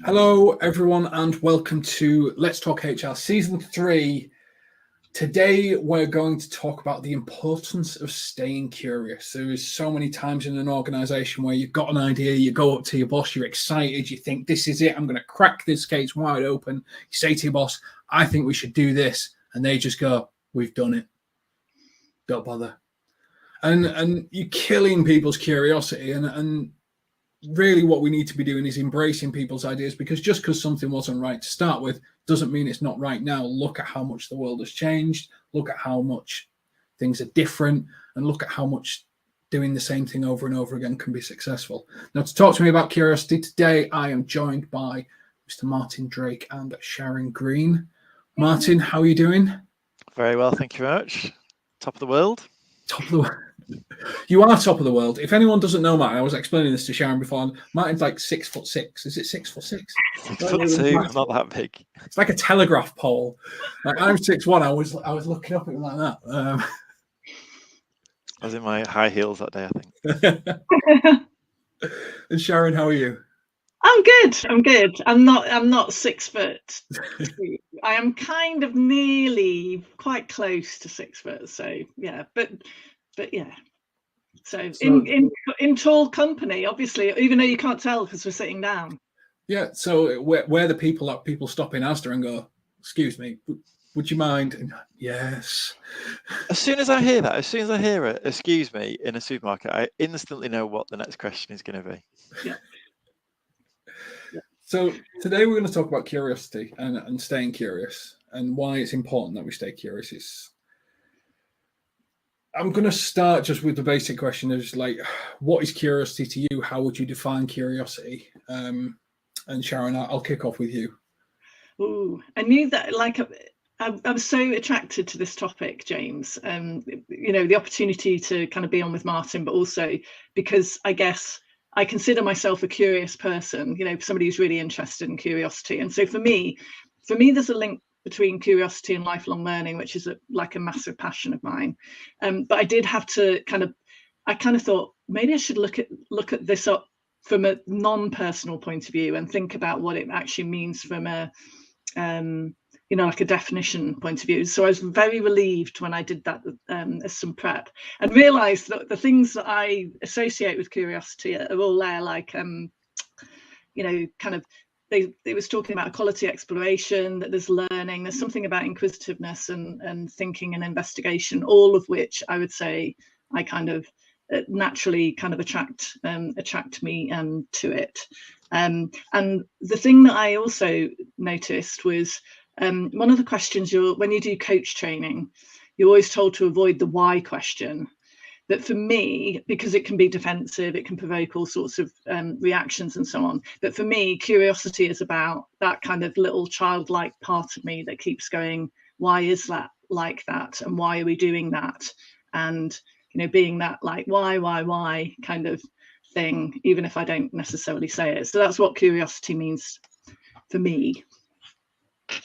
Hello, everyone, and welcome to Let's Talk HR Season 3. Today, we're going to talk about the importance of staying curious. There is so many times in an organization where you've got an idea, you go up to your boss, you're excited, you think, this is it, I'm going to crack this case wide open. You say to your boss, I think we should do this. And they just go, we've done it. Don't bother. And you're killing people's curiosity. And really what we need to be doing is embracing people's ideas, because just because something wasn't right to start with doesn't mean it's not right now. Look at how much the world has changed, look at how much things are different, and look at how much doing the same thing over and over again can be successful. Now, to talk to me about curiosity today, I am joined by Mr. Martin Drake and Sharon Green. Martin, how are you doing? Very well, thank you very much. Top of the world. Top of the world. You are top of the world. If anyone doesn't know Martin, I was explaining this to Sharon before. Martin's like 6'6". Is it 6'6"? 6'2". I'm not that big. It's like a telegraph pole. Like, I'm 6'1". I was looking up at him like that. I was in my high heels that day, I think. And Sharon, how are you? I'm good. I'm not 6 foot. I am kind of nearly quite close to 6 foot. So yeah, but yeah. So in tall company, obviously, even though you can't tell because we're sitting down. Yeah. So where the people stop in Asda and go, excuse me, would you mind? And, yes. As soon as I hear it, excuse me, in a supermarket, I instantly know what the next question is going to be. Yeah. So today we're going to talk about curiosity and staying curious, and why it's important that we stay curious. I'm going to start just with the basic question of like, what is curiosity to you? How would you define curiosity? And Sharon, I'll kick off with you. Oh, I knew that. Like, I'm so attracted to this topic, James. The opportunity to kind of be on with Martin, but also because I guess I consider myself a curious person. Somebody who's really interested in curiosity, and so for me, there's a link between curiosity and lifelong learning, which is a massive passion of mine. But I did have to I thought maybe I should look at this up from a non-personal point of view and think about what it actually means from a like a definition point of view. So I was very relieved when I did that as some prep, and realized that the things that I associate with curiosity are all there, like They was talking about quality exploration, that there's learning, there's something about inquisitiveness and thinking and investigation, all of which I would say I kind of naturally kind of attract me to it. And the thing that I also noticed was one of the questions when you do coach training, you're always told to avoid the why question. That for me, because it can be defensive, it can provoke all sorts of reactions and so on. But for me, curiosity is about that kind of little childlike part of me that keeps going, why is that like that? And why are we doing that? And, being that like, why kind of thing, even if I don't necessarily say it. So that's what curiosity means for me.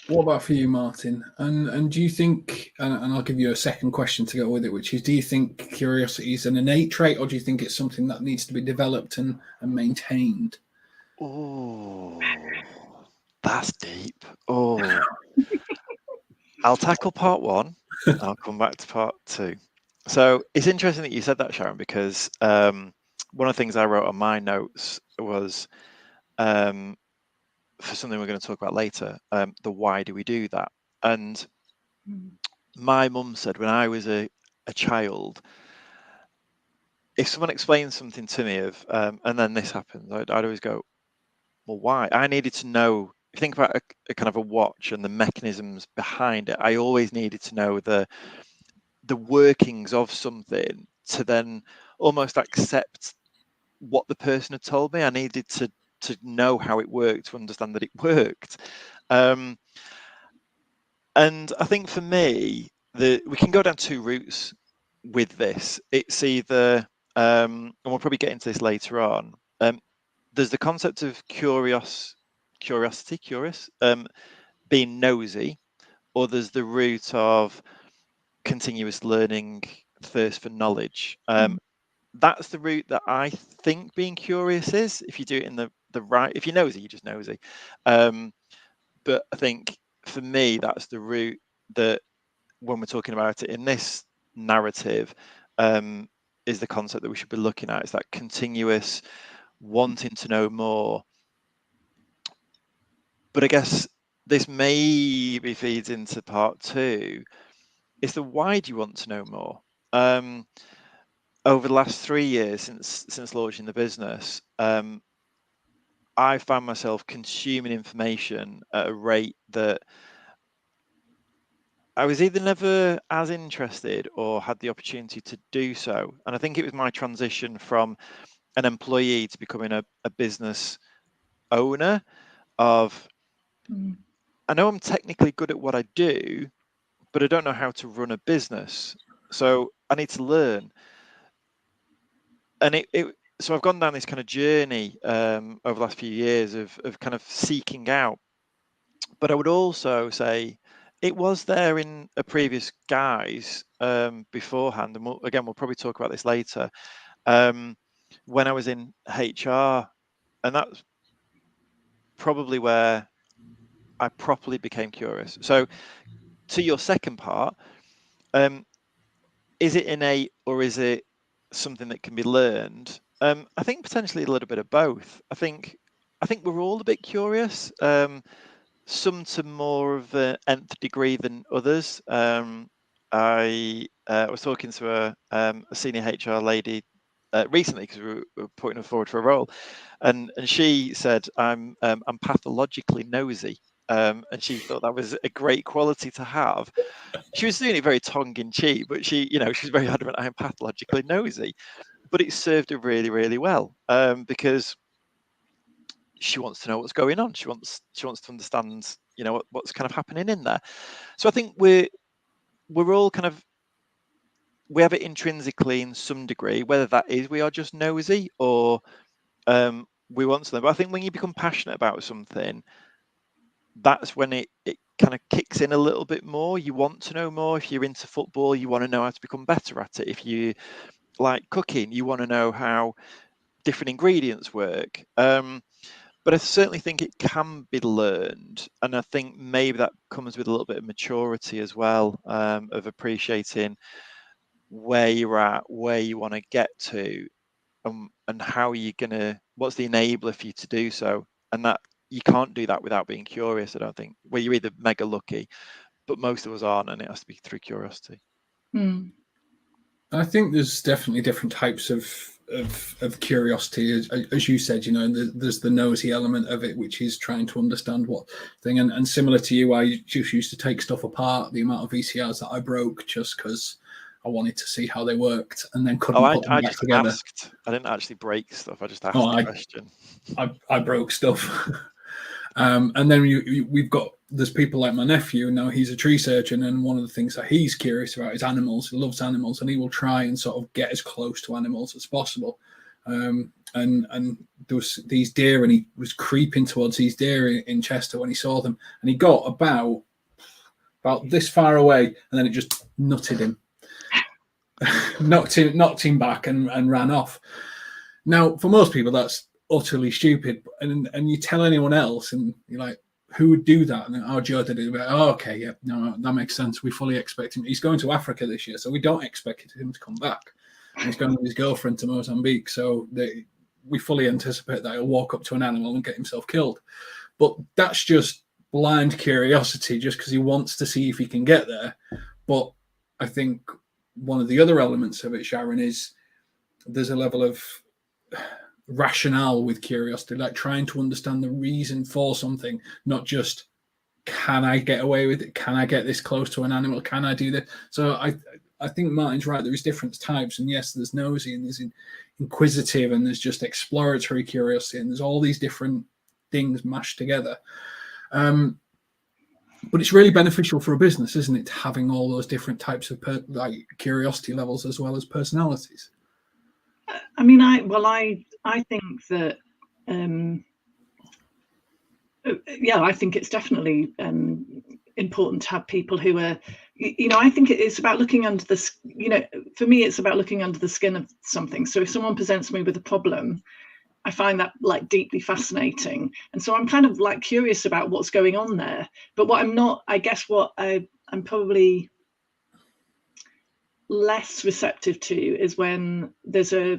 What about for you, Martin? And do you think, and I'll give you a second question to go with it, which is, do you think curiosity is an innate trait, or do you think it's something that needs to be developed and maintained? Oh, that's deep. Oh, I'll tackle part one. I'll come back to part two. So it's interesting that you said that, Sharon, because one of the things I wrote on my notes was for something we're going to talk about later, the why do we do that? And my mum said when I was a child, if someone explained something to me and then this happens, I'd always go, well, why? I needed to know. If you think about a kind of a watch and the mechanisms behind it, I always needed to know the workings of something to then almost accept what the person had told me. I needed to know how it worked, to understand that it worked. And I think for me, we can go down two routes with this. It's either, and we'll probably get into this later on, there's the concept of curious, being nosy, or there's the route of continuous learning, thirst for knowledge. That's the route that I think being curious is, if you do it in the the right. If you're nosy, you're just nosy. But I think for me, that's the route that, when we're talking about it in this narrative, is the concept that we should be looking at. It's that continuous wanting to know more. But I guess this maybe feeds into part two. Is the why do you want to know more? Over the last 3 years since launching the business, I found myself consuming information at a rate that I was either never as interested or had the opportunity to do so. And I think it was my transition from an employee to becoming a business owner of, I know I'm technically good at what I do, but I don't know how to run a business. So I need to learn. And so I've gone down this kind of journey over the last few years of kind of seeking out. But I would also say it was there in a previous guise beforehand. And we'll probably talk about this later. When I was in HR, and that's probably where I properly became curious. So to your second part, is it innate or is it something that can be learned? I think potentially a little bit of both. I think we're all a bit curious, some to more of an nth degree than others. I was talking to a senior HR lady recently because we were putting her forward for a role, and she said I'm pathologically nosy, and she thought that was a great quality to have. She was doing it very tongue in cheek, but she's very adamant I'm pathologically nosy. But it served her really, really well, because she wants to know what's going on. She wants to understand, what's kind of happening in there. So I think we're all kind of, we have it intrinsically in some degree, whether that is we are just nosy or we want to know. But I think when you become passionate about something, that's when it kind of kicks in a little bit more. You want to know more. If you're into football, you want to know how to become better at it. If you like cooking, you want to know how different ingredients work. But I certainly think it can be learned, and I think maybe that comes with a little bit of maturity as well, of appreciating where you're at, where you want to get to, and how you're gonna, what's the enabler for you to do so, and that you can't do that without being curious. I don't think. Well, you're either mega lucky, but most of us aren't, and it has to be through curiosity. I think there's definitely different types of curiosity, as you said. There's the nosy element of it, which is trying to understand what thing. And similar to you, I just used to take stuff apart. The amount of VCRs that I broke just because I wanted to see how they worked, and then couldn't put them back together. Asked. I didn't actually break stuff. I just asked the question. I broke stuff. And then there's people like my nephew. Now he's a tree surgeon, and one of the things that he's curious about is animals. He loves animals, and he will try and sort of get as close to animals as possible. And there was these deer, and he was creeping towards these deer in Chester when he saw them, and he got about this far away, and then it just nutted him, knocked him back, and ran off. Now, for most people, that's utterly stupid, and you tell anyone else, and you're like, who would do that? And Joe did it. Oh, okay, yeah, no, that makes sense. We fully expect him. He's going to Africa this year, so we don't expect him to come back. And he's going with his girlfriend to Mozambique, so we fully anticipate that he'll walk up to an animal and get himself killed. But that's just blind curiosity, just because he wants to see if he can get there. But I think one of the other elements of it, Sharon, is there's a level of rationale with curiosity, like trying to understand the reason for something, not just can I get away with it, can I get this close to an animal, can I do this. So I think Martin's right, there is different types, and yes, there's nosy and there's inquisitive and there's just exploratory curiosity, and there's all these different things mashed together. But it's really beneficial for a business, isn't it, having all those different types of curiosity levels as well as personalities. I mean, I think that, I think it's definitely important to have people who are, I think it's about looking under the, for me, it's about looking under the skin of something. So if someone presents me with a problem, I find that like deeply fascinating. And so I'm kind of like curious about what's going on there. But what I'm not, I guess what I'm probably less receptive to is when there's a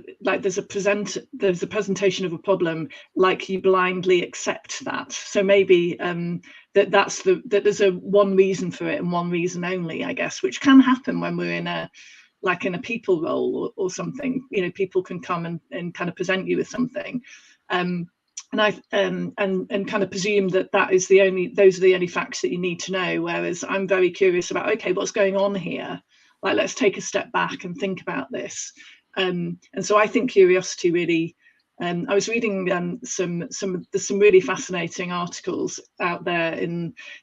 presentation of a problem, like you blindly accept that. So maybe that there's a one reason for it and one reason only, I guess, which can happen when we're in a people role or something. You know, people can come and kind of present you with something, and I and kind of presume that those are the only facts that you need to know. Whereas I'm very curious about, okay, what's going on here? Like, let's take a step back and think about this. And so I think curiosity really. I was reading some really fascinating articles out there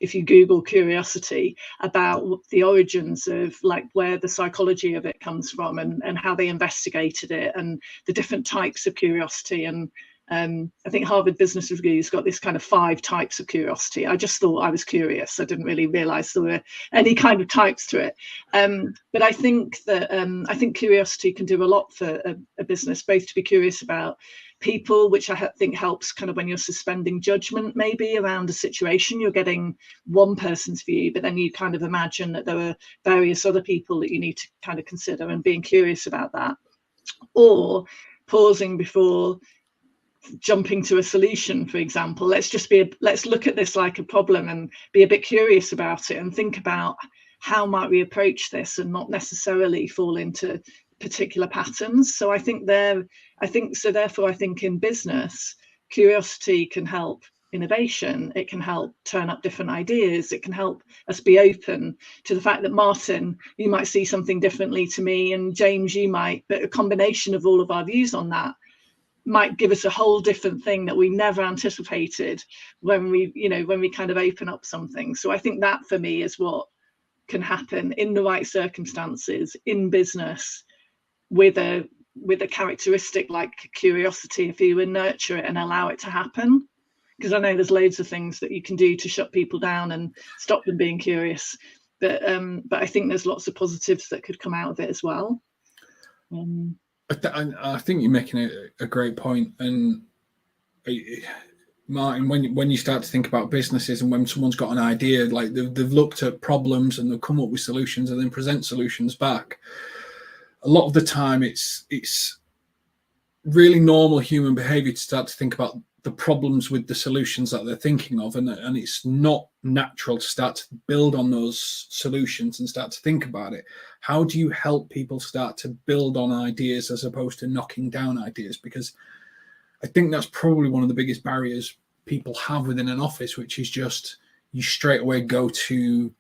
if you Google curiosity, about the origins of like where the psychology of it comes from and how they investigated it and the different types of curiosity. And I think Harvard Business Review's got this kind of 5 types of curiosity. I just thought I was curious. I didn't really realize there were any kind of types to it. But I think that curiosity can do a lot for a business, both to be curious about people, which I think helps kind of when you're suspending judgment maybe around a situation. You're getting one person's view, but then you kind of imagine that there are various other people that you need to kind of consider, and being curious about that, or pausing before jumping to a solution. For example, let's look at this like a problem and be a bit curious about it and think about how might we approach this and not necessarily fall into particular patterns. So I think therefore I think in business, curiosity can help innovation. It can help turn up different ideas. It can help us be open to the fact that, Martin, you might see something differently to me, and James, you might, but a combination of all of our views on that might give us a whole different thing that we never anticipated when we kind of open up something. So I think that for me is what can happen in the right circumstances in business, with a characteristic like curiosity, if you would nurture it and allow it to happen. Because I know there's loads of things that you can do to shut people down and stop them being curious, but I think there's lots of positives that could come out of it as well. I think you're making a great point. And Martin, when you start to think about businesses, and when someone's got an idea, like they've looked at problems and they've come up with solutions and then present solutions back, a lot of the time it's really normal human behavior to start to think about the problems with the solutions that they're thinking of, and it's not natural to start to build on those solutions and start to think about it. How do you help people start to build on ideas as opposed to knocking down ideas? Because I think that's probably one of the biggest barriers people have within an office, which is just you straight away go to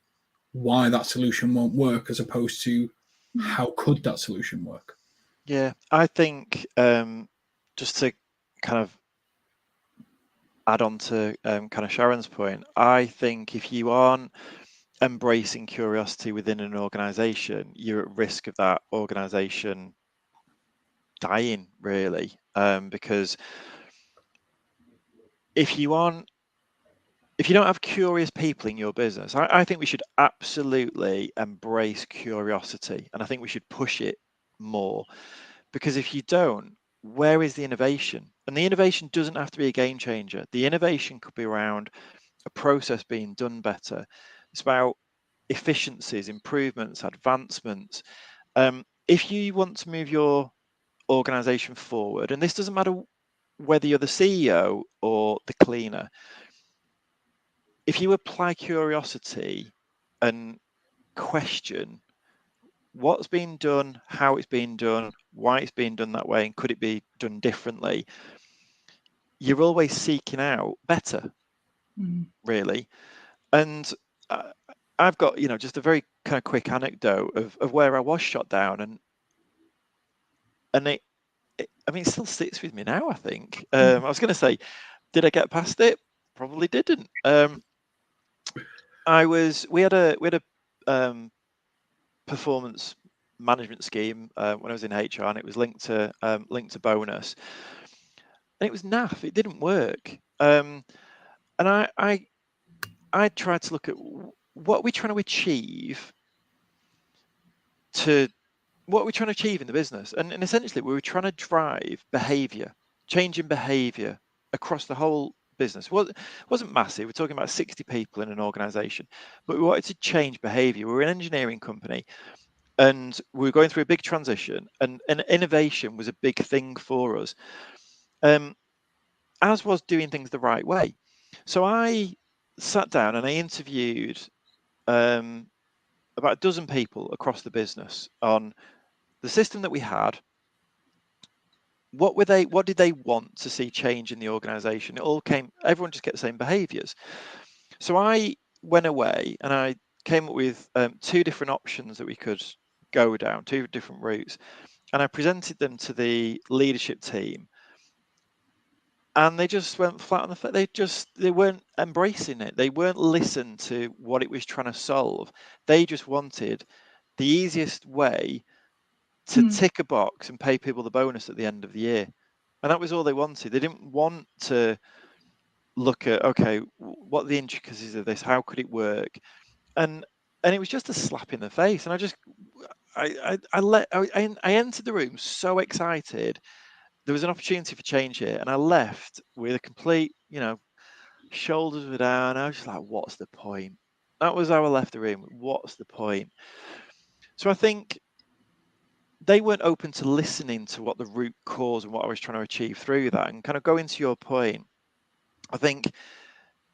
why that solution won't work as opposed to how could that solution work. Yeah, I think just to kind of add on to kind of Sharon's point, I think if you aren't embracing curiosity within an organization, you're at risk of that organization dying, really, because if you don't have curious people in your business, I think we should absolutely embrace curiosity, and I think we should push it more, because if you don't, where is the innovation? And the innovation doesn't have to be a game changer. The innovation could be around a process being done better. It's about efficiencies, improvements, advancements. If you want to move your organization forward, and this doesn't matter whether you're the CEO or the cleaner, if you apply curiosity and question what's being done, how it's being done, why it's being done that way, and could it be done differently, you're always seeking out better, really. And I've got, just a very kind of quick anecdote of where I was shot down, and it still sits with me now, I think. I was going to say, did I get past it? Probably didn't. We had a performance management scheme when I was in HR, and it was linked to bonus, and it was naff. It didn't work. And I tried to look at what we're trying to achieve in the business, and essentially we were trying to drive behavior. change in behavior across the whole business. Well, it wasn't massive. We're talking about 60 people in an organization, but we wanted to change behavior. We're an engineering company, and we were going through a big transition, and innovation was a big thing for us, as was doing things the right way. So I sat down and I interviewed about a dozen people across the business on the system that we had. What did they want to see change in the organization? Everyone just kept the same behaviors. So I went away and I came up with 2 different options that we could go down, 2 different routes, and I presented them to the leadership team, and they just went flat on the face. They weren't embracing it. They weren't listening to what it was trying to solve. They just wanted the easiest way to tick a box and pay people the bonus at the end of the year, and that was all they wanted. They didn't want to look at, okay, what are the intricacies of this, how could it work, and it was just a slap in the face. And I entered the room so excited. There was an opportunity for change here, and I left with a complete, shoulders were down. I was just like, what's the point? That was how I left the room. What's the point? So I think they weren't open to listening to what the root cause and what I was trying to achieve through that. And kind of going to your point, I think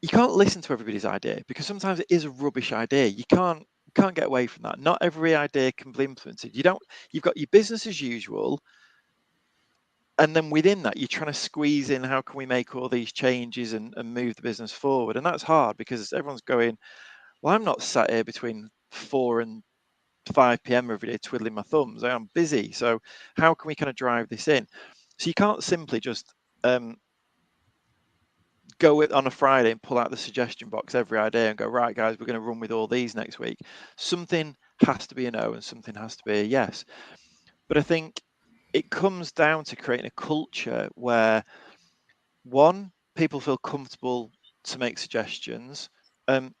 you can't listen to everybody's idea, because sometimes it is a rubbish idea. You can't get away from that. Not every idea can be implemented. You've got your business as usual, and then within that, you're trying to squeeze in, how can we make all these changes and move the business forward? And that's hard, because everyone's going, well, I'm not sat here between 4 and 5 p.m. every day twiddling my thumbs. I'm busy. So how can we kind of drive this in? So you can't simply just go on a Friday and pull out the suggestion box every idea and go, right, guys, we're going to run with all these next week. Something has to be a no and something has to be a yes. But I think it comes down to creating a culture where, 1, people feel comfortable to make suggestions.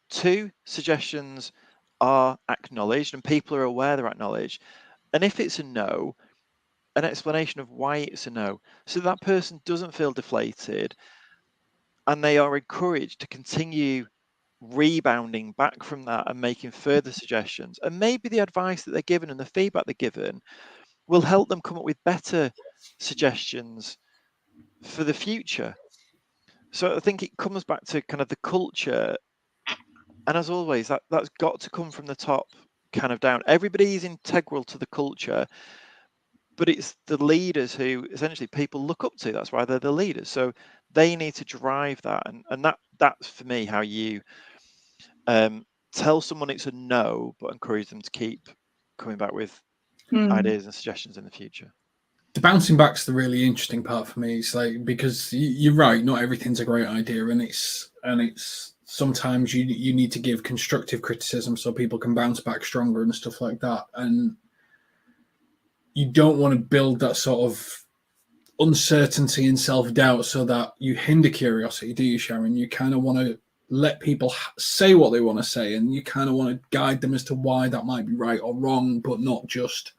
2, suggestions are acknowledged and people are aware they're acknowledged. And if it's a no, an explanation of why it's a no, so that person doesn't feel deflated, and they are encouraged to continue rebounding back from that and making further suggestions. And maybe the advice that they're given and the feedback they're given will help them come up with better suggestions for the future. So I think it comes back to kind of the culture. And as always, that's got to come from the top kind of down. Everybody is integral to the culture, but it's the leaders who essentially people look up to. That's why they're the leaders. So they need to drive that. And that's for me how you tell someone it's a no, but encourage them to keep coming back with ideas and suggestions in the future. The bouncing back's the really interesting part for me. It's like, because you're right, not everything's a great idea, and it's sometimes you need to give constructive criticism so people can bounce back stronger and stuff like that. And you don't want to build that sort of uncertainty and self-doubt so that you hinder curiosity, do you, Sharon? You kind of want to let people say what they want to say, and you kind of want to guide them as to why that might be right or wrong, but not just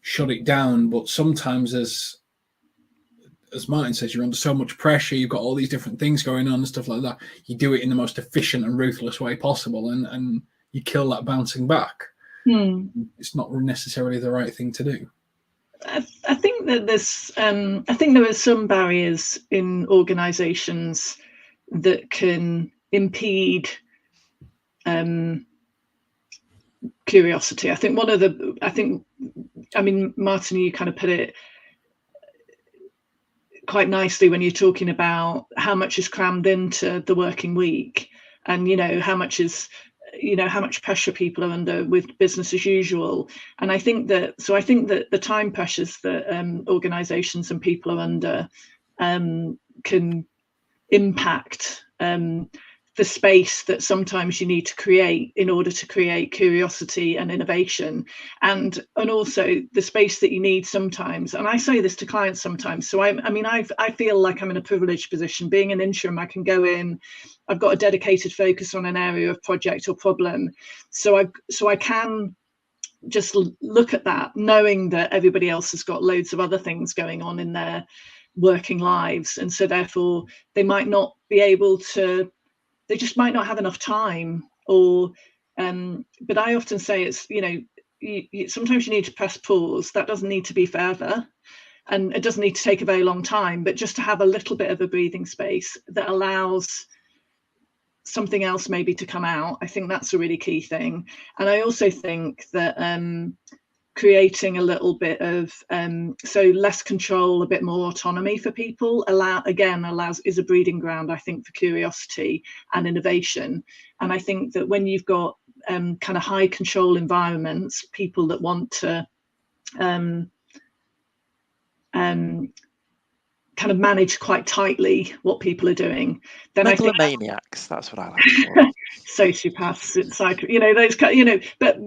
shut it down. But sometimes, as Martin says, you're under so much pressure, you've got all these different things going on and stuff like that. You do it in the most efficient and ruthless way possible, and you kill that bouncing back. It's not necessarily the right thing to do. I think that I think there are some barriers in organisations that can impede curiosity. I think Martin, you kind of put it quite nicely when you're talking about how much is crammed into the working week, and how much pressure people are under with business as usual. And I think that the time pressures that organizations and people are under can impact the space that sometimes you need to create in order to create curiosity and innovation, and also the space that you need sometimes. And I say this to clients sometimes. So I feel like I'm in a privileged position. Being an interim, I can go in, I've got a dedicated focus on an area of project or problem, so I can just look at that, knowing that everybody else has got loads of other things going on in their working lives, and so therefore they might not be able to, they just might not have enough time, or but I often say it's, sometimes you need to press pause. That doesn't need to be forever, and it doesn't need to take a very long time, but just to have a little bit of a breathing space that allows something else maybe to come out. I think that's a really key thing. And I also think that creating a little bit of so less control, a bit more autonomy for people allows is a breeding ground, I think, for curiosity and innovation. And I think that when you've got kind of high control environments, people that want to kind of manage quite tightly what people are doing, then I think megalomaniacs, that's what I like to call them. Sociopaths, those but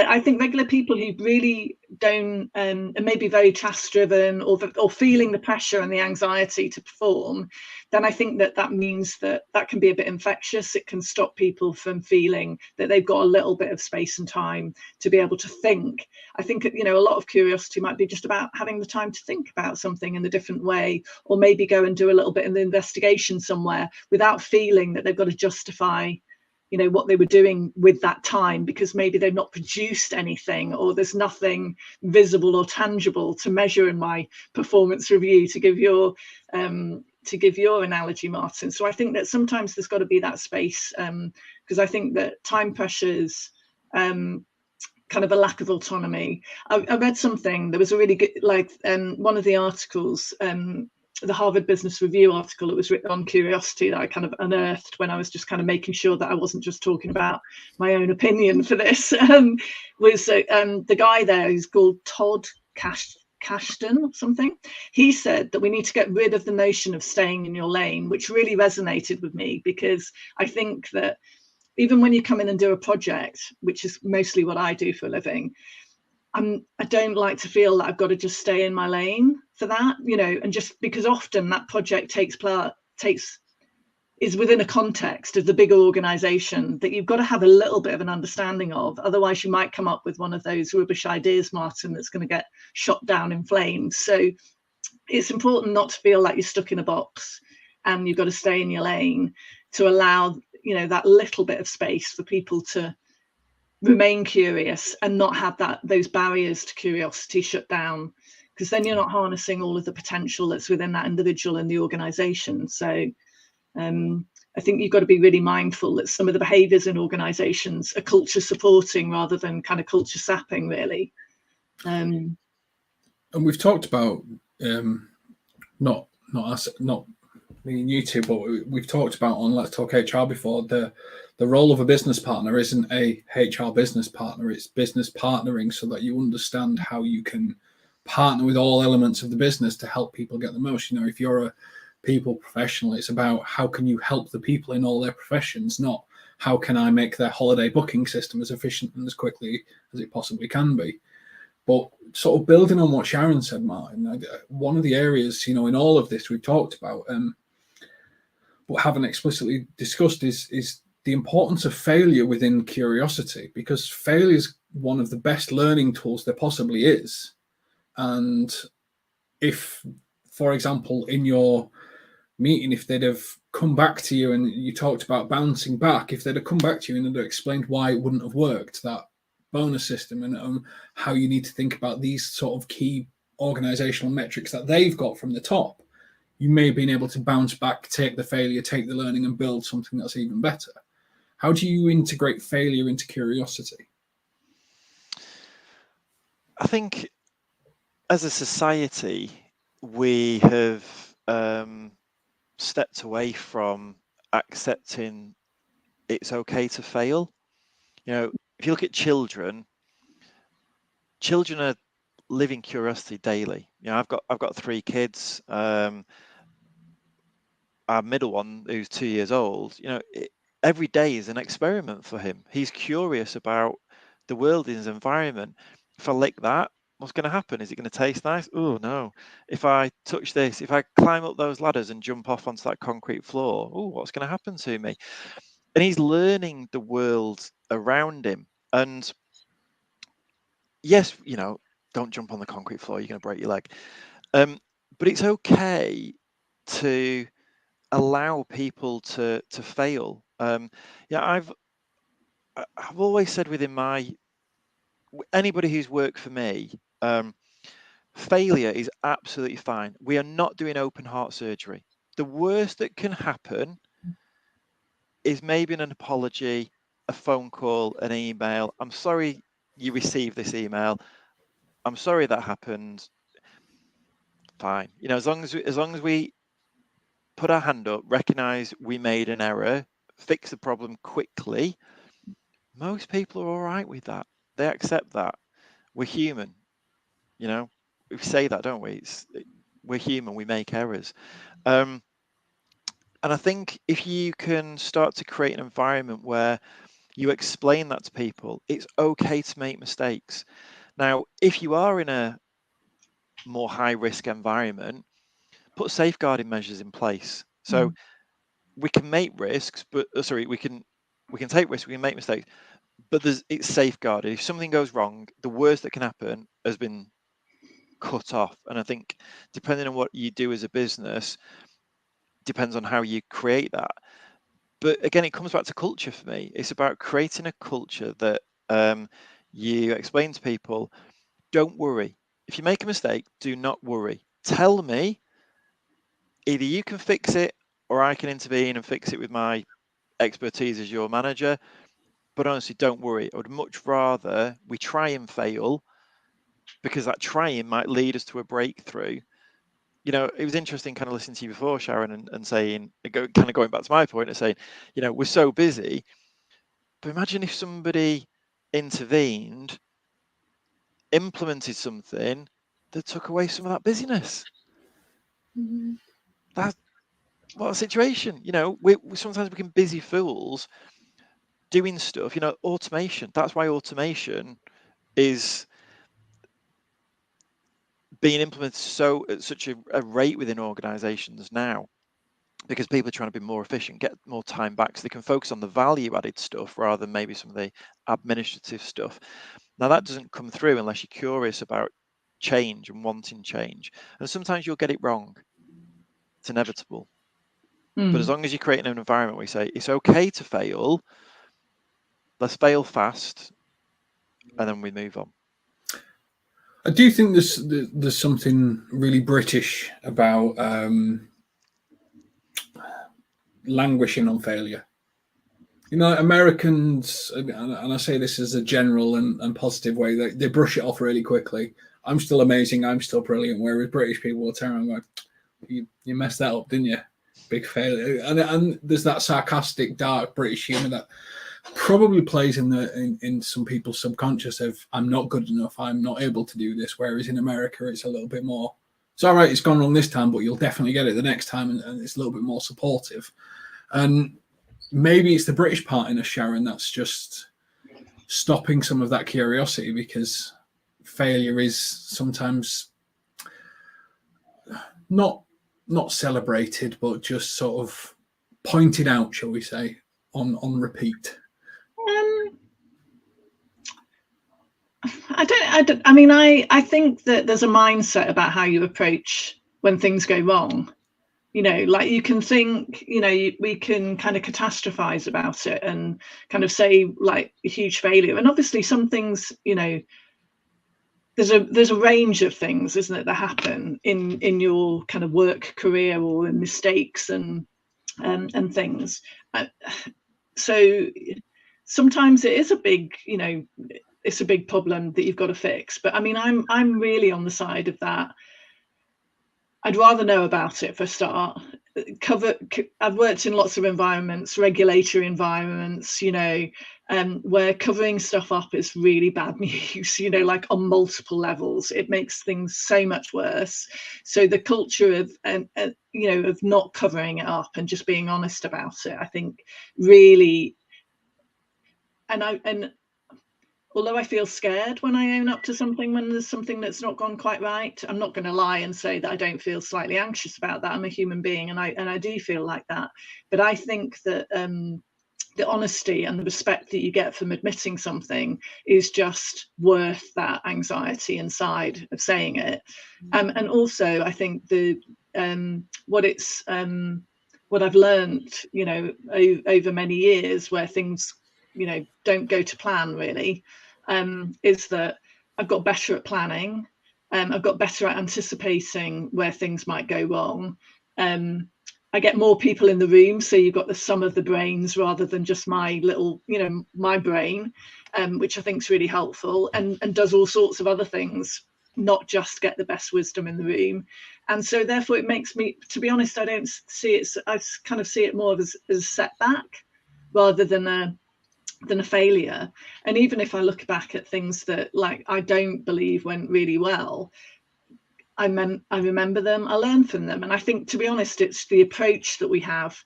I think regular people who really don't and maybe very task driven, or feeling the pressure and the anxiety to perform, then I think that means that can be a bit infectious. It can stop people from feeling that they've got a little bit of space and time to be able to think. I think a lot of curiosity might be just about having the time to think about something in a different way, or maybe go and do a little bit of the investigation somewhere without feeling that they've got to justify what they were doing with that time, because maybe they've not produced anything, or there's nothing visible or tangible to measure in my performance review, to give your analogy, Martin. So I think that sometimes there's got to be that space, because I think that time pressures, kind of a lack of autonomy. I read something, there was a really good, one of the articles, the Harvard Business Review article that was written on curiosity, that I kind of unearthed when I was just kind of making sure that I wasn't just talking about my own opinion for this, was the guy there, who's called Todd Kashdan or something. He said that we need to get rid of the notion of staying in your lane, which really resonated with me, because I think that even when you come in and do a project, which is mostly what I do for a living, I don't like to feel that I've got to just stay in my lane for that, and just because often that project is within a context of the bigger organization that you've got to have a little bit of an understanding of. Otherwise, you might come up with one of those rubbish ideas, Martin, that's going to get shot down in flames. So it's important not to feel like you're stuck in a box and you've got to stay in your lane, to allow, that little bit of space for people to remain curious and not have those barriers to curiosity shut down, because then you're not harnessing all of the potential that's within that individual and the organization. So I think you've got to be really mindful that some of the behaviors in organizations are culture supporting rather than kind of culture sapping, really. And we've talked about not me and you two, but we've talked about on Let's Talk HR before, the role of a business partner isn't a HR business partner, it's business partnering, so that you understand how you can partner with all elements of the business to help people get the most. If you're a people professional, it's about how can you help the people in all their professions, not how can I make their holiday booking system as efficient and as quickly as it possibly can be. But sort of building on what Sharon said, Martin, one of the areas, in all of this we've talked about, but haven't explicitly discussed, is the importance of failure within curiosity, because failure is one of the best learning tools there possibly is. And if, for example, in your meeting, if they'd have come back to you and you talked about bouncing back, if they'd have come back to you and they'd have explained why it wouldn't have worked, that bonus system, and how you need to think about these sort of key organizational metrics that they've got from the top, you may have been able to bounce back, take the failure, take the learning, and build something that's even better. How do you integrate failure into curiosity? I think as a society, we have stepped away from accepting it's okay to fail. If you look at children are living curiosity daily. I've got 3 kids. Our middle one, who's 2 years old, every day is an experiment for him. He's curious about the world in his environment. If I lick that, what's going to happen? Is it going to taste nice? Oh no. If I touch this, if I climb up those ladders and jump off onto that concrete floor, oh, what's going to happen to me? And he's learning the world around him. And yes, don't jump on the concrete floor, you're going to break your leg. But it's okay to allow people to fail. I've always said within anybody who's worked for me, failure is absolutely fine. We are not doing open heart surgery. The worst that can happen is maybe an apology, a phone call, an email. I'm sorry you received this email. I'm sorry that happened. Fine. As long as we put our hand up, recognize we made an error, fix the problem quickly, most people are all right with that. They accept that. We're human. We say that, don't we? We're human. We make errors. And I think if you can start to create an environment where you explain that to people, it's okay to make mistakes. Now, if you are in a more high risk environment, put safeguarding measures in place. So we can make risks, but we can take risks, we can make mistakes, but it's safeguarded. If something goes wrong, the worst that can happen has been cut off. And I think depending on what you do as a business, depends on how you create that. But again, it comes back to culture for me. It's about creating a culture that you explain to people, don't worry. If you make a mistake, do not worry. Tell me, either you can fix it or I can intervene and fix it with my expertise as your manager. But honestly, don't worry. I would much rather we try and fail, because that trying might lead us to a breakthrough. It was interesting kind of listening to you before, Sharon, and saying, kind of going back to my point of saying, we're so busy. But imagine if somebody intervened, implemented something that took away some of that busyness. That's what a situation. We sometimes become busy fools doing stuff. Automation. That's why automation is being implemented at such a rate within organizations now, because people are trying to be more efficient, get more time back, so they can focus on the value added stuff rather than maybe some of the administrative stuff. Now, that doesn't come through unless you're curious about change and wanting change. And sometimes you'll get it wrong. It's inevitable. But as long as you create an environment where you say, it's okay to fail, let's fail fast, and then we move on. I do think there's something really British about languishing on failure. Americans, and I say this as a general and positive way, they brush it off really quickly. I'm still amazing, I'm still brilliant, whereas British people will turn around and go, you messed that up, didn't you? Big failure. And there's that sarcastic, dark British humour that probably plays in some people's subconscious of, I'm not good enough, I'm not able to do this, whereas in America it's a little bit more, it's all right, it's gone wrong this time, but you'll definitely get it the next time, and it's a little bit more supportive. And maybe it's the British part in us, Sharon, that's just stopping some of that curiosity, because failure is sometimes not celebrated, but just sort of pointed out, shall we say, on repeat. I think that there's a mindset about how you approach when things go wrong. Like you can think, we can kind of catastrophize about it and kind of say like a huge failure. And obviously some things, there's a range of things, isn't it, that happen in your kind of work career, or in mistakes and things. So sometimes it is a big, it's a big problem that you've got to fix. But I'm really on the side of that. I'd rather know about it for a start. I've worked in lots of environments, regulatory environments, where covering stuff up is really bad news, like on multiple levels. It makes things so much worse. So the culture of of not covering it up and just being honest about it, I think really, and although I feel scared when I own up to something, when there's something that's not gone quite right, I'm not going to lie and say that I don't feel slightly anxious about that. I'm a human being, and I do feel like that. But I think that the honesty and the respect that you get from admitting something is just worth that anxiety inside of saying it. And also, I think what I've learned, over many years, where things, don't go to plan really, is that I've got better at planning. I've got better at anticipating where things might go wrong. I get more people in the room, so you've got the sum of the brains rather than just my little, my brain, which I think is really helpful, and does all sorts of other things, not just get the best wisdom in the room. And so therefore it makes me, to be honest, I don't see it, I kind of see it more as a setback rather than a failure. And even if I look back at things that, like, I don't believe went really well, I remember them, I learn from them. And I think, to be honest, it's the approach that we have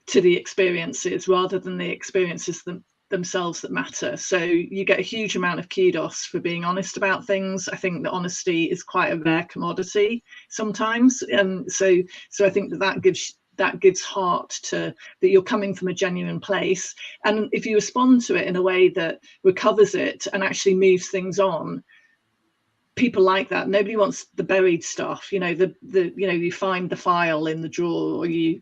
to the experiences rather than the experiences themselves that matter. So you get a huge amount of kudos for being honest about things. I think that honesty is quite a rare commodity sometimes. So I think that gives heart to that you're coming from a genuine place. And if you respond to it in a way that recovers it and actually moves things on, people like that. Nobody wants the buried stuff, you find the file in the drawer, or you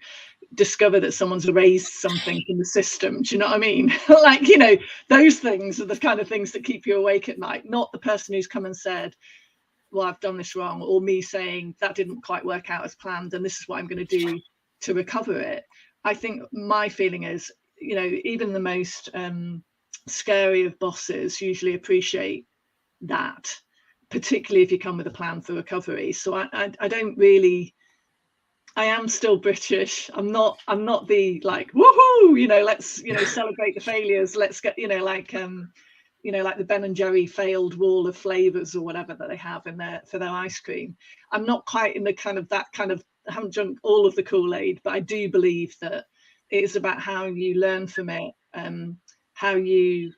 discover that someone's erased something from the system. Do you know what I mean? Like, those things are the kind of things that keep you awake at night, not the person who's come and said, well, I've done this wrong, or me saying that didn't quite work out as planned and this is what I'm going to do to recover it. I think my feeling is, even the most scary of bosses usually appreciate that, particularly if you come with a plan for recovery. So I don't really, I am still British. I'm not the, like, woohoo, let's, celebrate the failures. Let's get, like the Ben and Jerry failed wall of flavors or whatever that they have for their ice cream. I'm not quite in the I haven't drunk all of the Kool-Aid, but I do believe that it is about how you learn from it, how you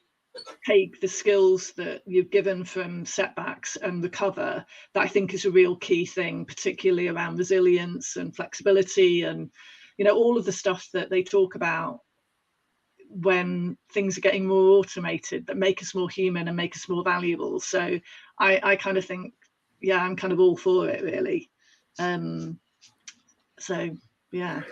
take the skills that you've given from setbacks and recover. That I think is a real key thing, particularly around resilience and flexibility and, all of the stuff that they talk about when things are getting more automated, that make us more human and make us more valuable. So I kind of think, yeah, I'm kind of all for it, really. So yeah.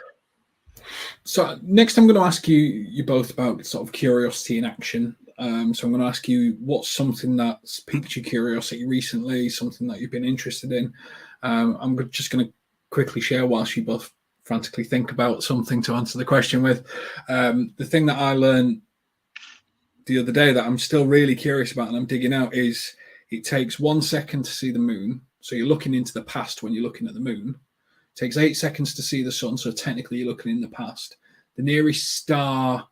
So next I'm going to ask you both about sort of curiosity in action. So I'm going to ask you, what's something that's piqued your curiosity recently, something that you've been interested in. I'm just going to quickly share whilst you both frantically think about something to answer the question with. The thing that I learned the other day that I'm still really curious about and I'm digging out is it takes 1 second to see the moon. So you're looking into the past when you're looking at the moon. It takes 8 seconds to see the sun. So technically you're looking in the past. The nearest star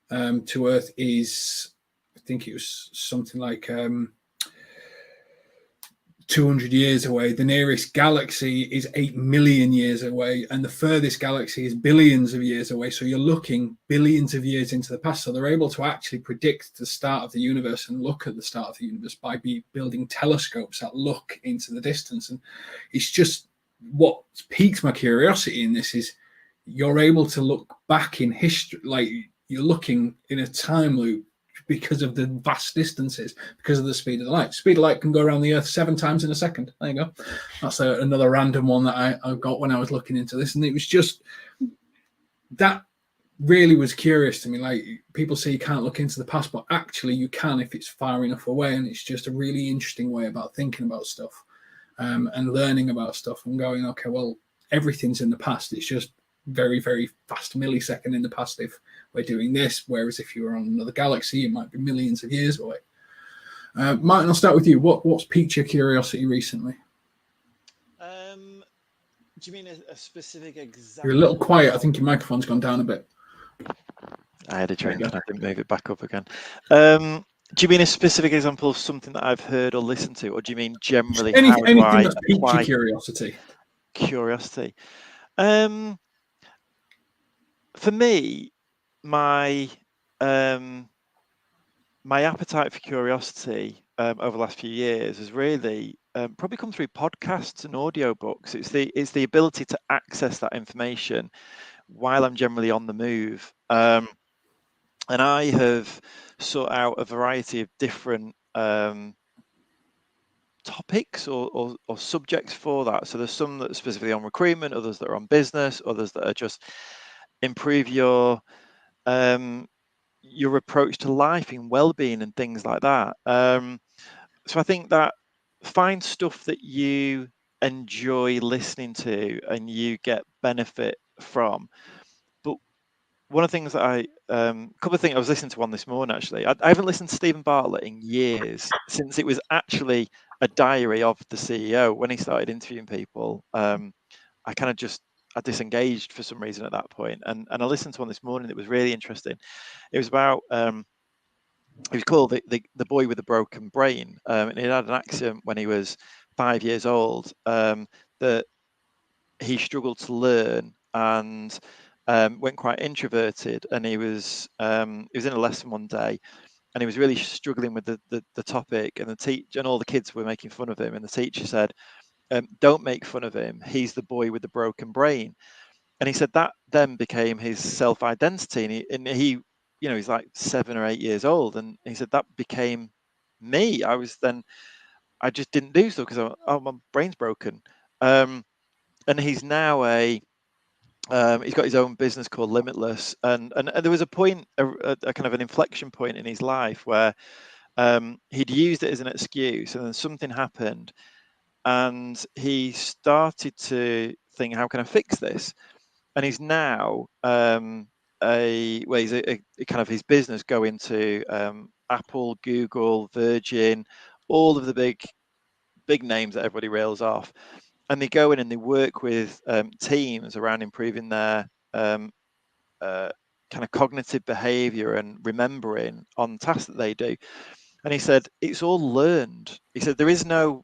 to Earth is, I think it was something like 200 years away. The nearest galaxy is 8 million years away, and the furthest galaxy is billions of years away. So you're looking billions of years into the past. So they're able to actually predict the start of the universe and look at the start of the universe by building telescopes that look into the distance. And it's just what piqued my curiosity in this is you're able to look back in history, like you're looking in a time loop because of the vast distances, because of the speed of the light. Speed of light can go around the Earth 7 times in a second. There you go. That's another random one that I got when I was looking into this. And it was just, that really was curious to me. Like, people say you can't look into the past, but actually you can if it's far enough away. And it's just a really interesting way about thinking about stuff and learning about stuff and going, okay, well, everything's in the past. It's just very, very fast millisecond in the past if we're doing this, whereas if you were on another galaxy, it might be millions of years away. Martin, I'll start with you. What's piqued your curiosity recently? Do you mean a specific example? You're a little quiet. I think your microphone's gone down a bit. I had a drink and I didn't move it back up again. Do you mean a specific example of something that I've heard or listened to, or do you mean generally anything that's piqued your curiosity? Curiosity. For me, my appetite for curiosity over the last few years has really probably come through podcasts and audiobooks. It's the ability to access that information while I'm generally on the move. And I have sought out a variety of different topics or subjects for that. So there's some that are specifically on recruitment, others that are on business, others that are just improve your approach to life in well-being and things like that. So I think that find stuff that you enjoy listening to and you get benefit from. But one of the things that a couple of things I was listening to one this morning, actually. I haven't listened to Stephen Bartlett in years, since it was actually a diary of the CEO when he started interviewing people. I kind of I disengaged for some reason at that point, and I listened to one this morning that was really interesting. It was about it was called the boy with the broken brain, and he had an accident when he was 5 years old, that he struggled to learn and went quite introverted, and he was in a lesson one day, and he was really struggling with the topic, and the teacher and all the kids were making fun of him, and the teacher said, don't make fun of him, he's the boy with the broken brain. And he said that then became his self-identity, and he he's like 7 or 8 years old, and he said that became me. I just didn't do so because my brain's broken. And he's now he's got his own business called Limitless, and there was a point, a kind of an inflection point in his life where he'd used it as an excuse, and then something happened, and he started to think, how can I fix this? And he's now he's a kind of his business going to Apple, Google, Virgin, all of the big names that everybody rails off, and they go in and they work with teams around improving their kind of cognitive behavior and remembering on tasks that they do. And he said it's all learned. He said there is no,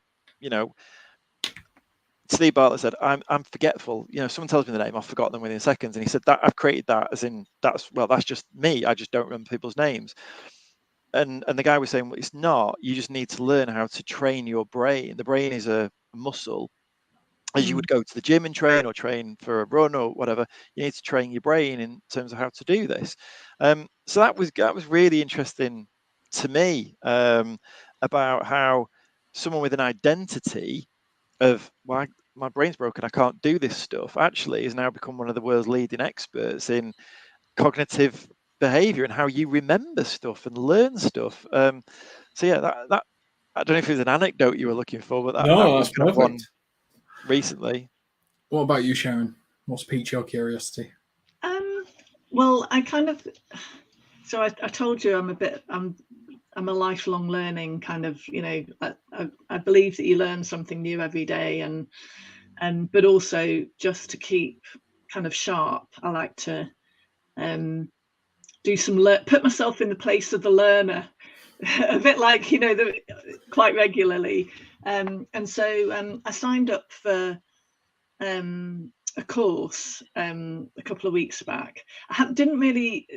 Steve Bartlett said, I'm forgetful. Someone tells me the name, I've forgotten them within seconds. And he said that I've created that as in that's just me. I just don't remember people's names. And the guy was saying, well, it's not. You just need to learn how to train your brain. The brain is a muscle. As you would go to the gym and train, or train for a run or whatever, you need to train your brain in terms of how to do this. So that was really interesting to me, about how someone with an identity of my brain's broken, I can't do this stuff, actually has now become one of the world's leading experts in cognitive behavior and how you remember stuff and learn stuff. So yeah, that I don't know if it was an anecdote you were looking for, but that was that's kind of one perfect. recently. What about you, Sharon? What's piqued your curiosity? Well, I told you I'm a lifelong learning kind of, I believe that you learn something new every day, and but also just to keep kind of sharp, I like to do some put myself in the place of the learner, a bit like quite regularly, and so I signed up for a course a couple of weeks back. Didn't really.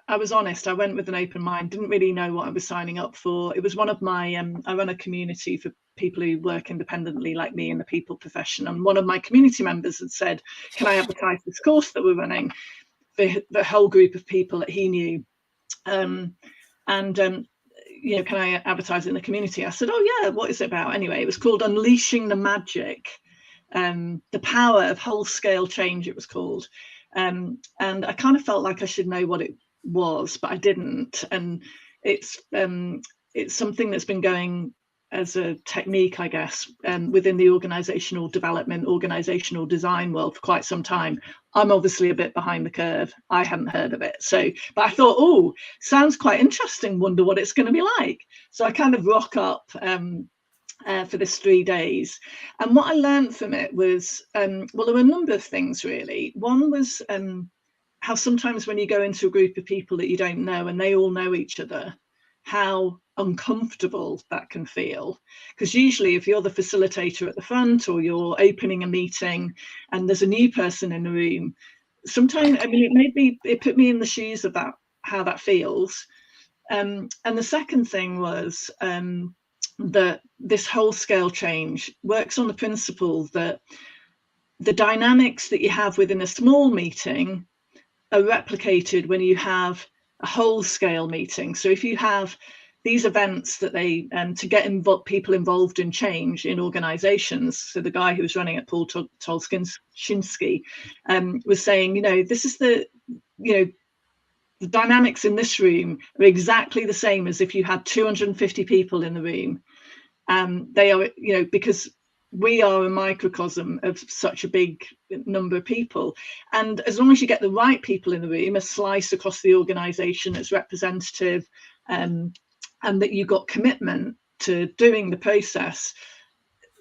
I was honest. I went with an open mind. Didn't really know what I was signing up for. It was one of my. I run a community for people who work independently, like me, in the people profession. And one of my community members had said, "Can I advertise this course that we're running for the whole group of people that he knew?" Can I advertise it in the community? I said, "Oh yeah, what is it about?" Anyway, it was called Unleashing the Magic. The Power of Whole-Scale Change, it was called, and I kind of felt like I should know what it was, but I didn't. And it's something that's been going as a technique, I guess, within the organizational development, organizational design world for quite some time. I'm obviously a bit behind the curve. I hadn't heard of it, but I thought, oh, sounds quite interesting, wonder what it's going to be like. So I kind of rock up for this 3 days, and what I learned from it was, there were a number of things really. One was how sometimes when you go into a group of people that you don't know and they all know each other, how uncomfortable that can feel. Because usually if you're the facilitator at the front, or you're opening a meeting and there's a new person in the room, sometimes, it put me in the shoes of that, how that feels. And the second thing was that this whole scale change works on the principle that the dynamics that you have within a small meeting are replicated when you have a whole scale meeting. So if you have these events that they to get people involved in change in organizations. So the guy who was running it, Paul Tolshinsky, was saying, this is the dynamics in this room are exactly the same as if you had 250 people in the room. They are, because we are a microcosm of such a big number of people. And as long as you get the right people in the room, a slice across the organization that's representative, and that you got commitment to doing the process,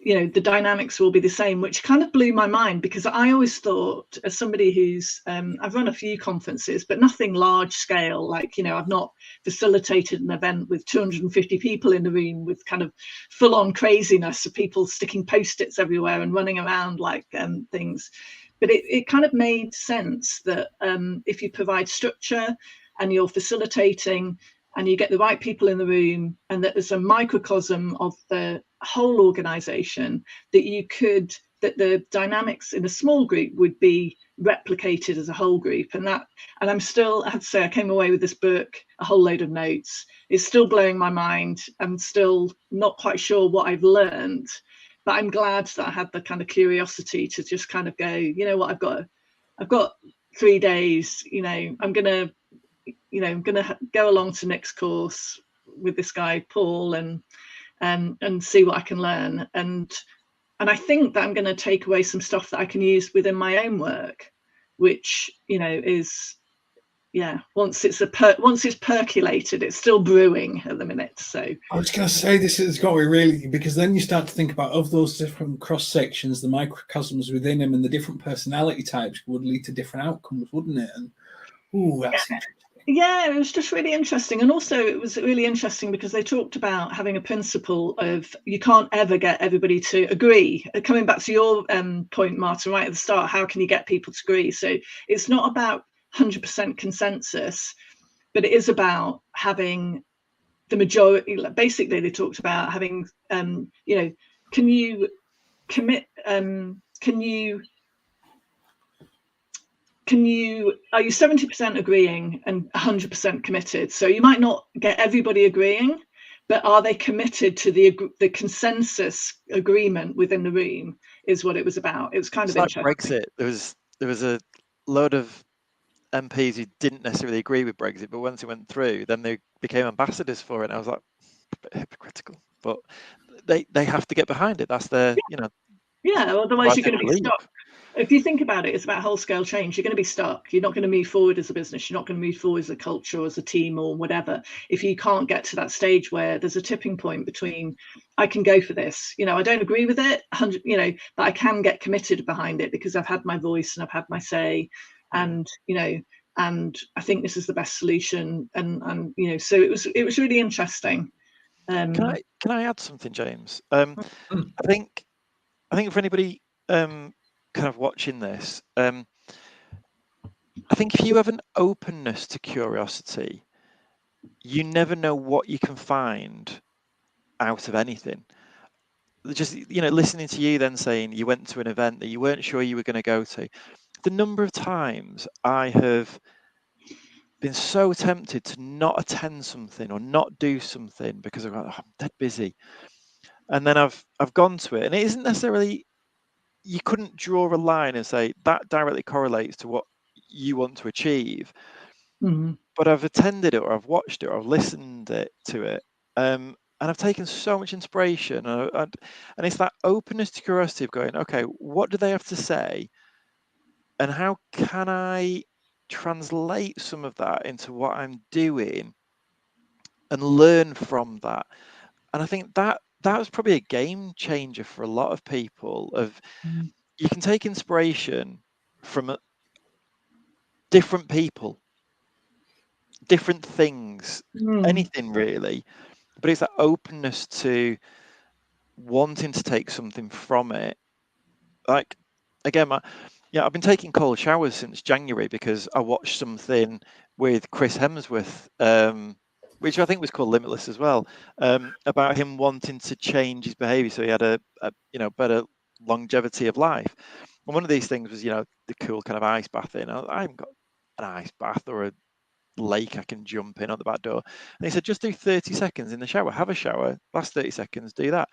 the dynamics will be the same, which kind of blew my mind, because I always thought, as somebody who's I've run a few conferences, but nothing large scale, like I've not facilitated an event with 250 people in the room with kind of full-on craziness of people sticking post-its everywhere and running around like things. But it kind of made sense that if you provide structure and you're facilitating and you get the right people in the room, and that there's a microcosm of the whole organization, that the dynamics in a small group would be replicated as a whole group. And I have to say, I came away with this book, a whole load of notes. It's still blowing my mind. I'm still not quite sure what I've learned, but I'm glad that I had the kind of curiosity to just kind of go, what, I've got 3 days, I'm going to go along to Nick's course with this guy, Paul, and see what I can learn. And I think that I'm going to take away some stuff that I can use within my own work, which, is, once it's percolated, it's still brewing at the minute. So I was going to say, this has got to be really, because then you start to think about, of those different cross sections, the microcosms within them and the different personality types would lead to different outcomes, wouldn't it? And that's interesting. Yeah, it was just really interesting. And also it was really interesting because they talked about having a principle of you can't ever get everybody to agree. Coming back to your point, Martin, right at the start, how can you get people to agree? So it's not about 100% consensus, but it is about having the majority. Basically, they talked about having, can you commit, are you 70% agreeing and 100% committed? So you might not get everybody agreeing, but are they committed to the consensus agreement within the room is what it was about. It was kind of interesting. Like Brexit, there was a load of MPs who didn't necessarily agree with Brexit, but once it went through, then they became ambassadors for it. And I was like, a bit hypocritical, but they have to get behind it. That's their, otherwise you're going to be stuck. If you think about it, it's about whole scale change. You're going to be stuck. You're not going to move forward as a business. You're not going to move forward as a culture or as a team or whatever. If you can't get to that stage where there's a tipping point between, I can go for this, I don't agree with it, but I can get committed behind it because I've had my voice and I've had my say, and and I think this is the best solution. And so it was really interesting. Can I add something, James? I think for anybody kind of watching this, I think if you have an openness to curiosity, you never know what you can find out of anything. Just listening to you then saying you went to an event that you weren't sure you were going to go to, the number of times I have been so tempted to not attend something or not do something because I'm dead busy, and then I've gone to it, and it isn't necessarily, you couldn't draw a line and say that directly correlates to what you want to achieve. But I've attended it, or I've watched it, or I've listened to it, and I've taken so much inspiration, and it's that openness to curiosity of going, okay, what do they have to say, and how can I translate some of that into what I'm doing and learn from that. And I think that was probably a game changer for a lot of people. Of you can take inspiration from different people, different things, anything really, but it's that openness to wanting to take something from it. Like, again, I've been taking cold showers since January because I watched something with Chris Hemsworth, which I think was called Limitless as well, about him wanting to change his behavior so he had a better longevity of life. And one of these things was, the cool kind of ice bathing. I haven't got an ice bath or a lake I can jump in at the back door. And he said, just do 30 seconds in the shower, have a shower, last 30 seconds, do that.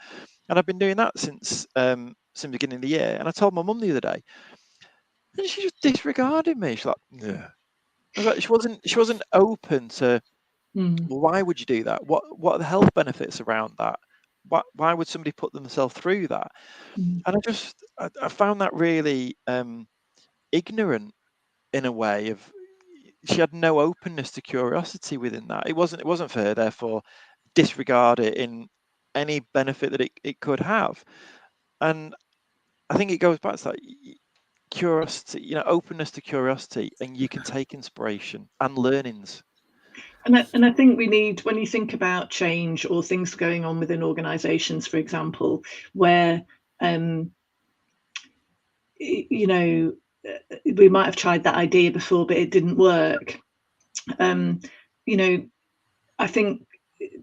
And I've been doing that since the beginning of the year. And I told my mum the other day, and she just disregarded me. She's like, yeah. I was like, she wasn't open to, well, why would you do that? What are the health benefits around that? Why would somebody put themselves through that? And I found that really ignorant in a way. Of she had no openness to curiosity within that. It wasn't for her, therefore disregard it in any benefit that it could have. And I think it goes back to that curiosity, openness to curiosity, and you can take inspiration and learnings. And I think we need, when you think about change or things going on within organizations, for example, where we might have tried that idea before but it didn't work, I think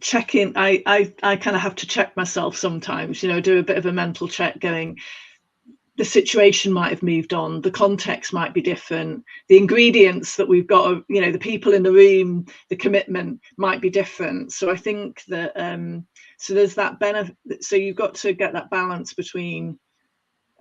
checking, I kind of have to check myself sometimes, do a bit of a mental check, going, the situation might have moved on, the context might be different, the ingredients that we've got, the people in the room, the commitment might be different. So I think that so there's that benefit. So you've got to get that balance between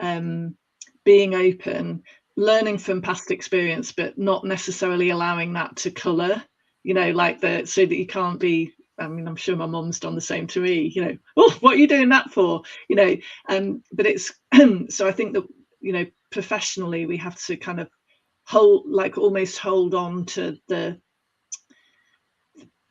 being open, learning from past experience, but not necessarily allowing that to colour, so that you can't be, I'm sure my mum's done the same to me, oh, what are you doing that for? But it's, so I think that, professionally, we have to kind of almost hold on to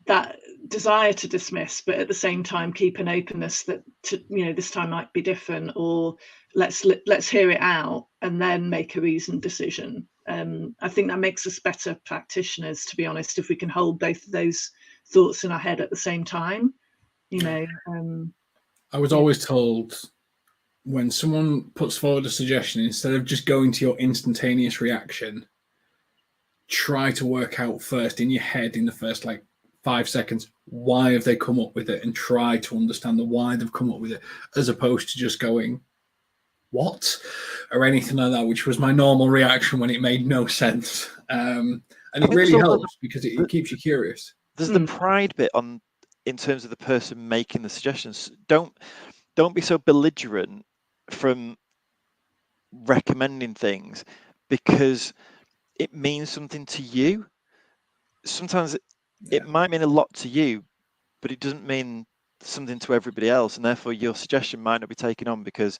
that desire to dismiss, but at the same time keep an openness that this time might be different, or let's hear it out and then make a reasoned decision. I think that makes us better practitioners, to be honest, if we can hold both of those thoughts in our head at the same time. I was always told, when someone puts forward a suggestion, instead of just going to your instantaneous reaction, try to work out first in your head, in the first 5 seconds, why have they come up with it, and try to understand the why they've come up with it, as opposed to just going, what, or anything like that, which was my normal reaction when it made no sense. And it really helps because it keeps you curious. There's the pride bit in terms of the person making the suggestions. Don't be so belligerent from recommending things because it means something to you. Sometimes it might mean a lot to you, but it doesn't mean something to everybody else, and therefore your suggestion might not be taken on because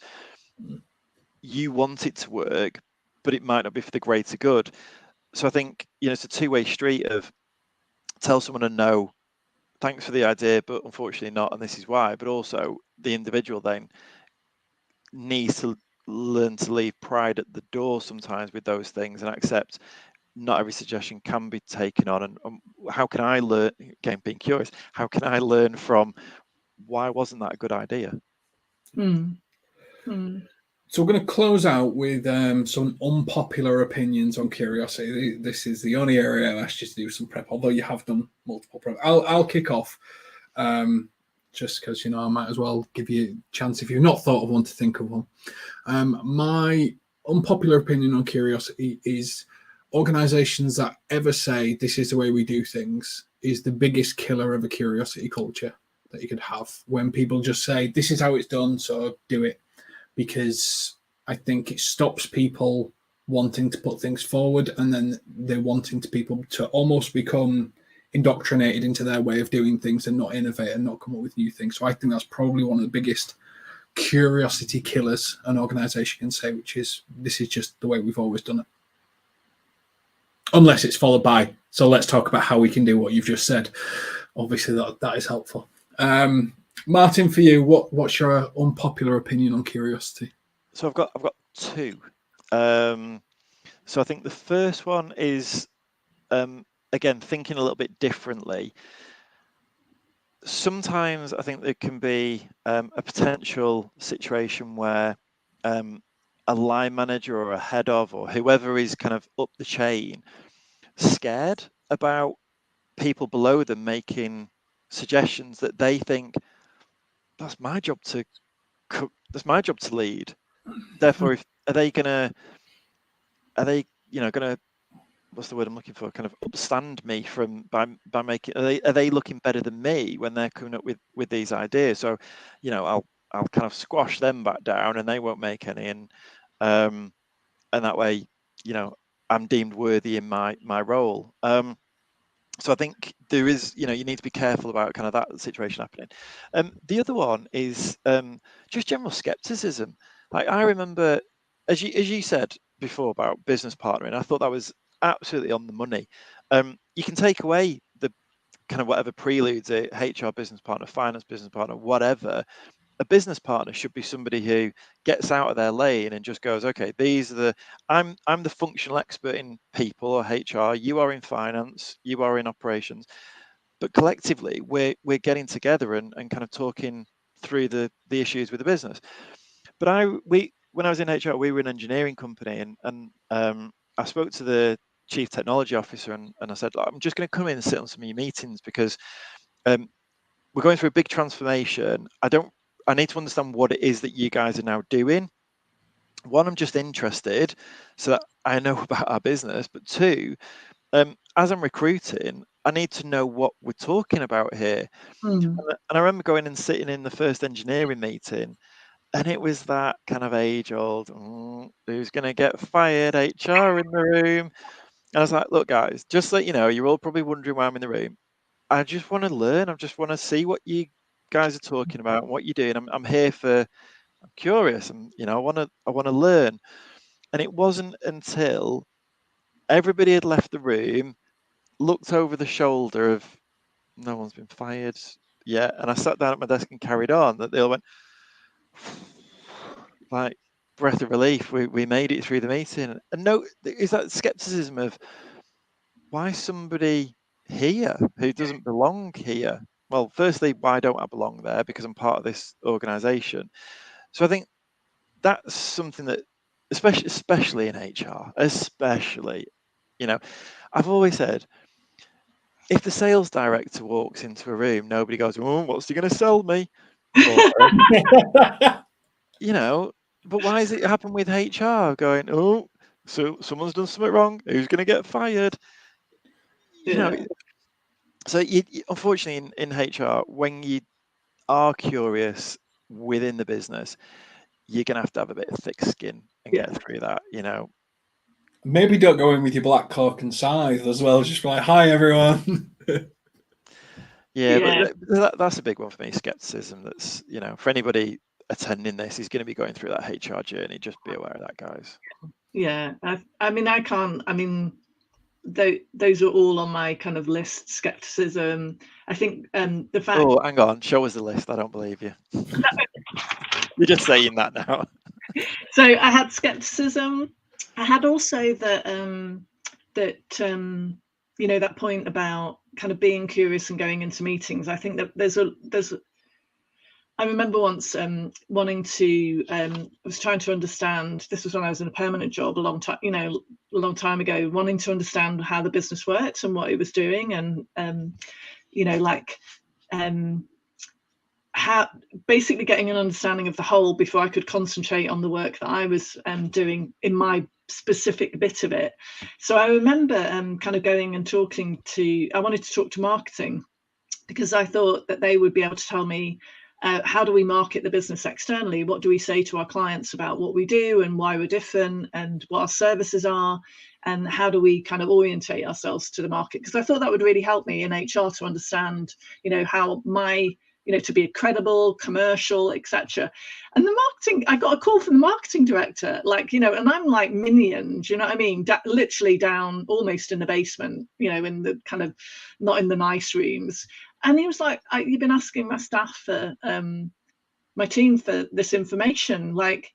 you want it to work, but it might not be for the greater good. So I think it's a two-way street of tell someone a no, thanks for the idea, but unfortunately not, and this is why. But also the individual then needs to learn to leave pride at the door sometimes with those things and accept not every suggestion can be taken on. And how can I learn, again, being curious, how can I learn from why wasn't that a good idea? So we're going to close out with some unpopular opinions on curiosity. This is the only area I've asked you to do some prep, although you have done multiple prep. I'll kick off, just because I might as well give you a chance, if you've not thought of one, to think of one. My unpopular opinion on curiosity is organizations that ever say this is the way we do things is the biggest killer of a curiosity culture that you could have, when people just say this is how it's done, so do it. Because I think it stops people wanting to put things forward, and then they're wanting people to almost become indoctrinated into their way of doing things and not innovate and not come up with new things. So I think that's probably one of the biggest curiosity killers an organization can say, which is this is just the way we've always done it. Unless it's followed by, so let's talk about how we can do what you've just said. Obviously that is helpful. Martin, for you, what's your unpopular opinion on curiosity? So I've got two. So I think the first one is again, thinking a little bit differently. Sometimes I think there can be a potential situation where a line manager or a head of, or whoever is kind of up the chain, scared about people below them making suggestions that they think that's my job to lead. Therefore, are they gonna what's the word I'm looking for? Kind of upstand me from by making. Are they looking better than me when they're coming up with these ideas? So, you know, I'll kind of squash them back down, and they won't make any, and that way, you know, I'm deemed worthy in my role. So I think there is, you know, you need to be careful about kind of that situation happening. The other one is just general skepticism. Like, I remember, as you said before about business partnering, I thought that was absolutely on the money. You can take away the kind of whatever preludes, a HR business partner, finance business partner, whatever. A business partner should be somebody who gets out of their lane and just goes, okay, these are the, I'm the functional expert in people or HR, you are in finance, you are in operations, but collectively we're getting together and kind of talking through the issues with the business. But when I was in HR, we were an engineering company, and I spoke to the chief technology officer, and I said, I'm just going to come in and sit on some of your meetings, because we're going through a big transformation. I need to understand what it is that you guys are now doing. One, I'm just interested so that I know about our business. But two, as I'm recruiting, I need to know what we're talking about here. And I remember going and sitting in the first engineering meeting, and it was that kind of age-old, who's going to get fired, HR in the room. And I was like, look, guys, just so you know, you're all probably wondering why I'm in the room. I just want to learn. I just want to see what you guys are talking about and what you're doing. I'm here for. I'm curious. You know, I want to learn. And it wasn't until everybody had left the room, looked over the shoulder of, no one's been fired yet, and I sat down at my desk and carried on, that they all went like breath of relief. We made it through the meeting. And no, is that skepticism of why somebody here who doesn't belong here? Well, firstly, why don't I belong there? Because I'm part of this organization. So I think that's something that, especially in HR, you know, I've always said, if the sales director walks into a room, nobody goes, oh, what's he going to sell me? Or, you know, but why does it happen with HR going, oh, so someone's done something wrong, who's going to get fired? You know, so unfortunately in HR, when you are curious within the business, you're going to have a bit of thick skin and get through that, you know. Maybe don't go in with your black cloak and scythe as well. Just be like, hi, everyone. But that's a big one for me, skepticism. That's, you know, for anybody attending this, is going to be going through that HR journey. Just be aware of that, guys. Yeah, I mean, those are all on my kind of list. Skepticism. I think the fact. Oh, hang on, show us the list. I don't believe you. You're just saying that now. So I had skepticism. I had also that you know, that point about kind of being curious and going into meetings. I think that I remember once wanting to. I was trying to understand. This was when I was in a permanent job a long time ago. Wanting to understand how the business worked and what it was doing, and you know, like how basically getting an understanding of the whole before I could concentrate on the work that I was doing in my specific bit of it. So I remember kind of going and I wanted to talk to marketing, because I thought that they would be able to tell me how do we market the business externally? What do we say to our clients about what we do and why we're different and what our services are? And how do we kind of orientate ourselves to the market? Because I thought that would really help me in HR to understand, you know, how to be credible, commercial, etc. And the marketing, I got a call from the marketing director, like, you know, and I'm like minions, you know what I mean? Literally down almost in the basement, you know, in the kind of, not in the nice rooms. And he was like, you've been asking my staff for, my team for this information, like,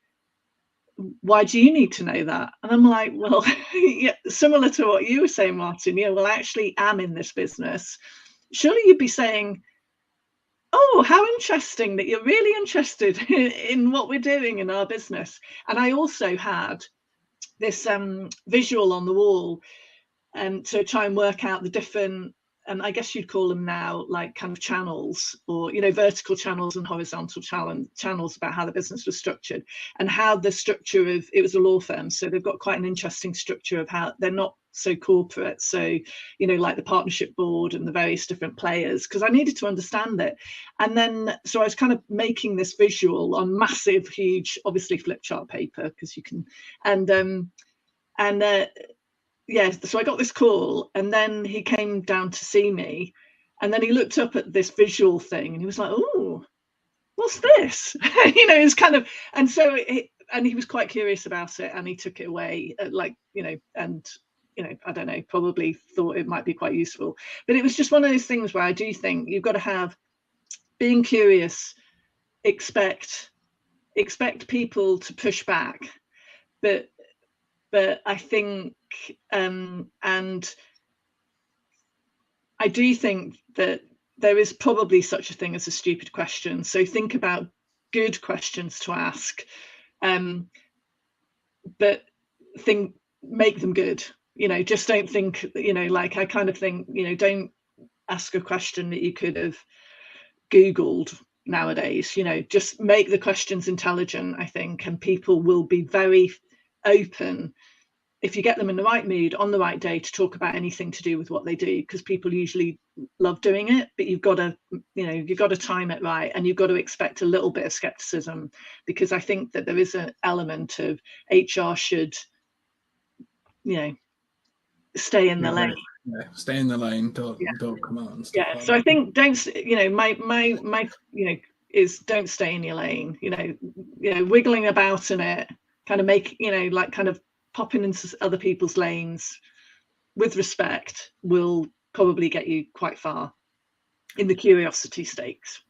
why do you need to know that? And I'm like, well, yeah, similar to what you were saying, Martin, you know, well, I actually am in this business. Surely you'd be saying, oh, how interesting that you're really interested in what we're doing in our business. And I also had this visual on the wall to try and work out the different, and I guess you'd call them now like kind of channels, or, you know, vertical channels and horizontal channels about how the business was structured, and how the structure of, it was a law firm, so they've got quite an interesting structure of how they're not so corporate, so like the partnership board and the various different players, because I needed to understand it. And then so I was kind of making this visual on massive, huge, obviously flip chart paper, because you can, yeah, so I got this call, and then he came down to see me, and then he looked up at this visual thing and he was like, oh, what's this? It's kind of, and so and he was quite curious about it, and he took it away, and I don't know, probably thought it might be quite useful. But it was just one of those things where I do think you've got to have, being curious, expect people to push back, but I think and I do think that there is probably such a thing as a stupid question. So think about good questions to ask, but make them good. Just don't think, like I kind of think, don't ask a question that you could have Googled nowadays. Just make the questions intelligent, I think, and people will be very open if you get them in the right mood on the right day to talk about anything to do with what they do, because people usually love doing it. But you've got to time it right, and you've got to expect a little bit of skepticism, because I think that there is an element of HR should stay in the lane. Yeah, stay in the lane, don't come out and stuff. Yeah, like so that. I think my is don't stay in your lane. Wiggling about in it, kind of make kind of popping into other people's lanes with respect will probably get you quite far in the curiosity stakes.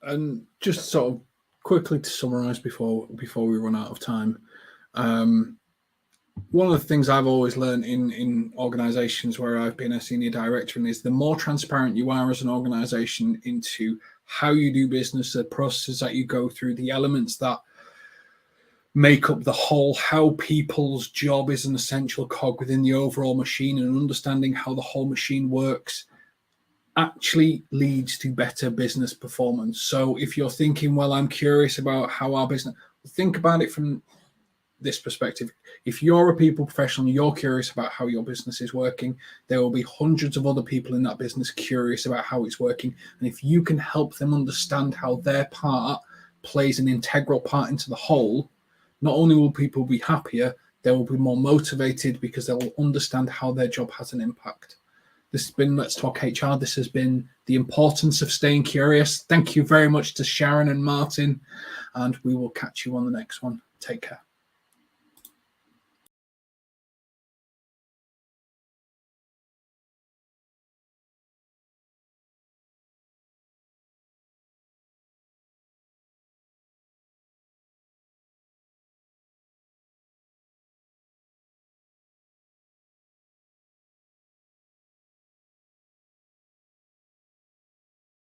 And just sort of quickly to summarize before we run out of time, one of the things I've always learned in organizations where I've been a senior director is the more transparent you are as an organization into how you do business, the processes that you go through, the elements that make up the whole, how people's job is an essential cog within the overall machine, and understanding how the whole machine works actually leads to better business performance. So if you're thinking, well, I'm curious about how our business, think about it from this perspective. If you're a people professional and you're curious about how your business is working, there will be hundreds of other people in that business curious about how it's working. And if you can help them understand how their part plays an integral part into the whole, not only will people be happier, they will be more motivated, because they will understand how their job has an impact. This has been Let's Talk HR. This has been the importance of staying curious. Thank you very much to Sharon and Martin, and we will catch you on the next one. Take care.